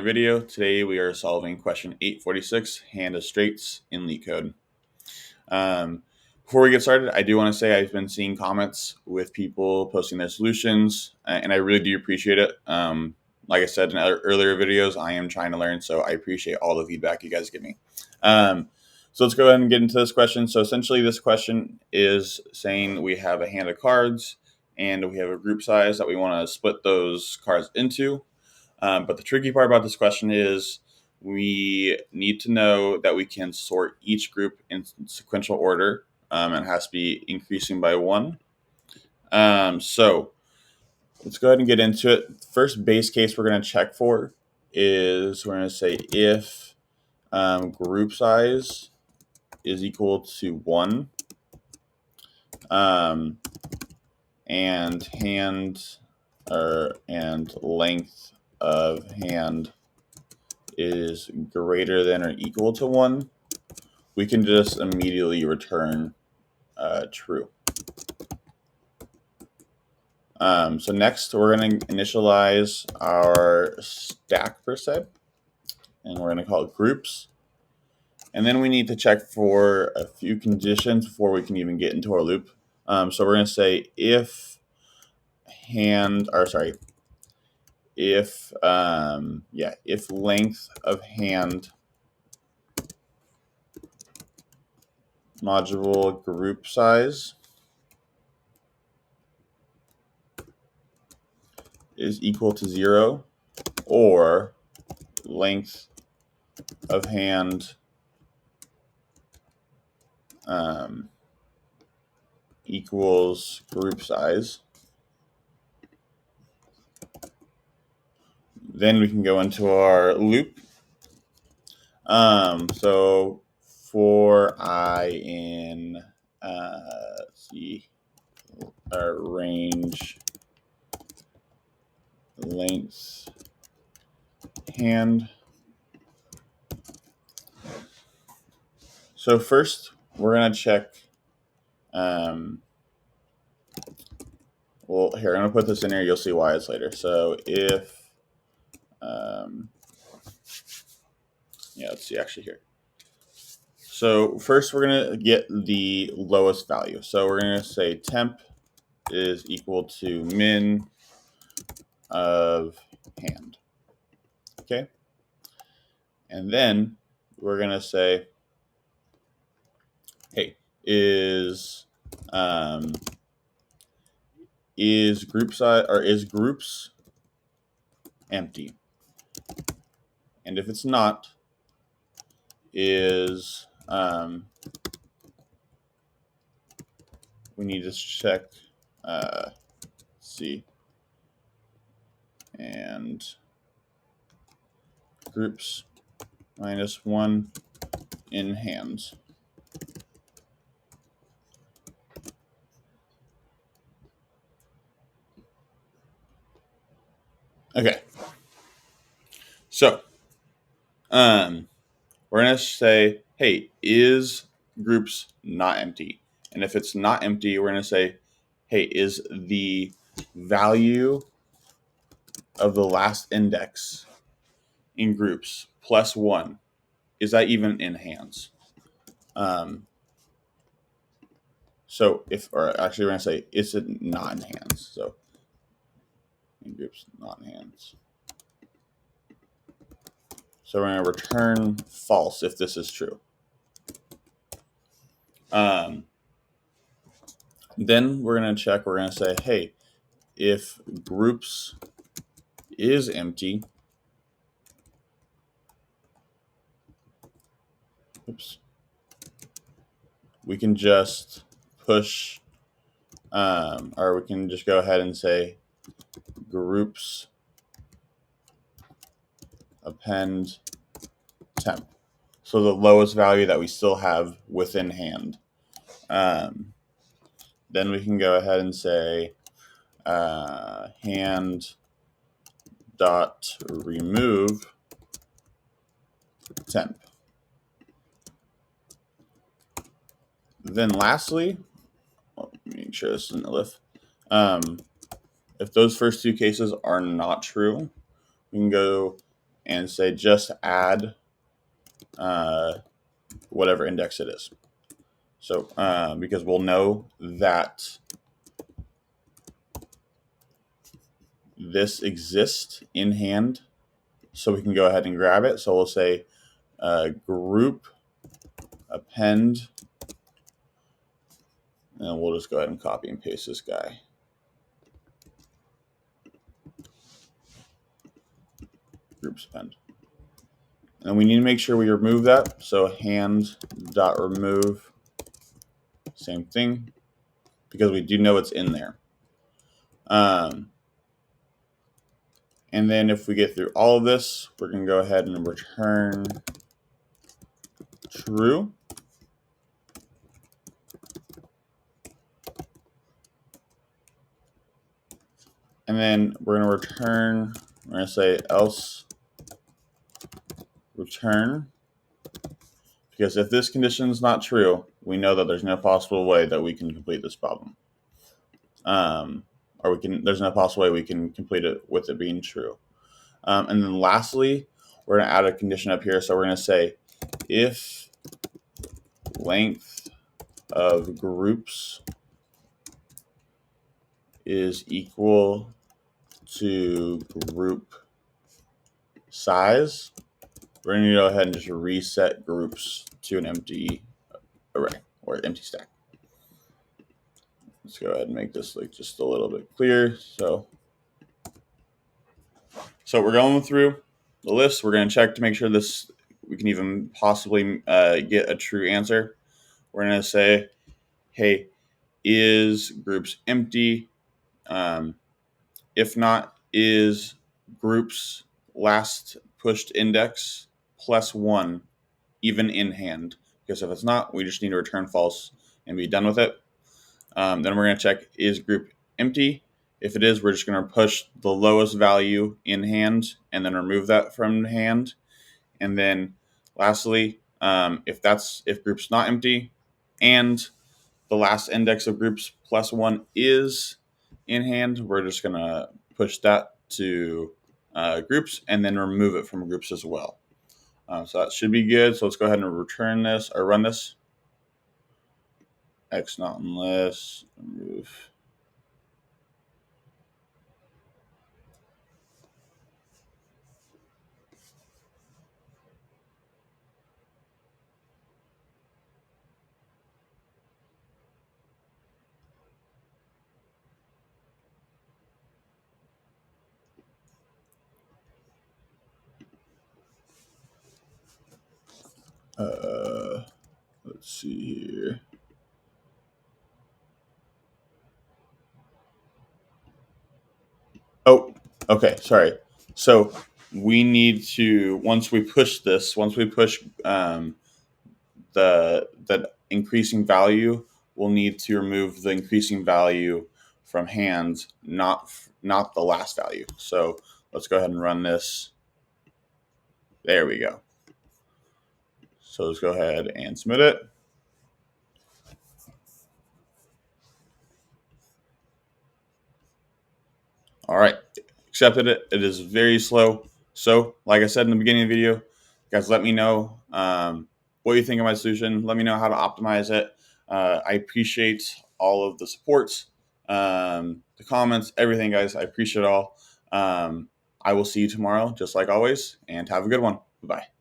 video. Today we are solving question 846, hand of straights in LeetCode. Before we get started, I do want to say I've been seeing comments with people posting their solutions, and I really do appreciate it. Like I said in other earlier videos, I am trying to learn, so I appreciate all the feedback you guys give me. So let's go ahead and get into this question. So essentially this question is saying we have a hand of cards and we have a group size that we want to split those cards into. But the tricky part about this question is we need to know that we can sort each group in sequential order, and it has to be increasing by 1. So let's go ahead and get into it. The first base case we're going to check for is we're going to say if group size is equal to 1 and length of hand is greater than or equal to 1, we can just immediately return true. So next we're going to initialize our stack per se, and we're going to call it groups. And then we need to check for a few conditions before we can even get into our loop. So we're going to say if length of hand module group size is equal to 0, or length of hand equals group size, then we can go into our loop. So for I in our range length hand. So first we're going to check, well, here, I'm going to put this in here. You'll see why it's later. So if, let's see actually here. So first we're going to get the lowest value. So we're going to say temp is equal to min of hand. Okay. And then we're going to say, hey, is group size, or is groups empty? And if it's not, is we need to check see and groups minus 1 in hands. Okay, so we're going to say, hey, is groups not empty? And if it's not empty, we're going to say, hey, is the value of the last index in groups plus 1, is that even in hands? So if, or actually we're going to say, is it not in hands? So in groups, not in hands. So we're going to return false if this is true. Then we're going to check, we're going to say, hey, if groups is empty, we can just push, or we can just go ahead and say groups append temp. So the lowest value that we still have within hand. Then we can go ahead and say hand dot remove temp. Then lastly, let me make sure this isn't a if. If those first two cases are not true, we can go and say just add whatever index it is. So because we'll know that this exists in hand, so we can go ahead and grab it. So we'll say group append, and we'll just go ahead and copy and paste this guy. Groups append. And we need to make sure we remove that. So hand.remove, same thing, because we do know it's in there. And then if we get through all of this, we're going to go ahead and return true. And then we're going to say else return, because if this condition is not true, we know that there's no possible way that we can complete this problem. There's no possible way we can complete it with it being true. And then lastly, we're going to add a condition up here. So we're going to say if length of groups is equal to group size, we're going to go ahead and just reset groups to an empty array or empty stack. Let's go ahead and make this like just a little bit clearer. So we're going through the list. We're going to check to make sure we can even possibly get a true answer. We're going to say, hey, is groups empty? If not, is groups last pushed index plus 1 even in hand? Because if it's not, we just need to return false and be done with it. Then we're going to check, is group empty? If it is, we're just going to push the lowest value in hand and then remove that from hand. And then lastly, if group's not empty and the last index of groups plus 1 is in hand, we're just going to push that to groups and then remove it from groups as well. So that should be good. So let's go ahead and return this or run this. X not unless remove. Let's see here. Oh, okay, sorry. So we need to, once we push the increasing value, we'll need to remove the increasing value from hands, not the last value. So let's go ahead and run this. There we go. So let's go ahead and submit it. All right, accepted it. It is very slow. So like I said in the beginning of the video, guys, let me know what you think of my solution. Let me know how to optimize it. I appreciate all of the support, the comments, everything, guys. I appreciate it all. I will see you tomorrow, just like always, and have a good one. Bye-bye.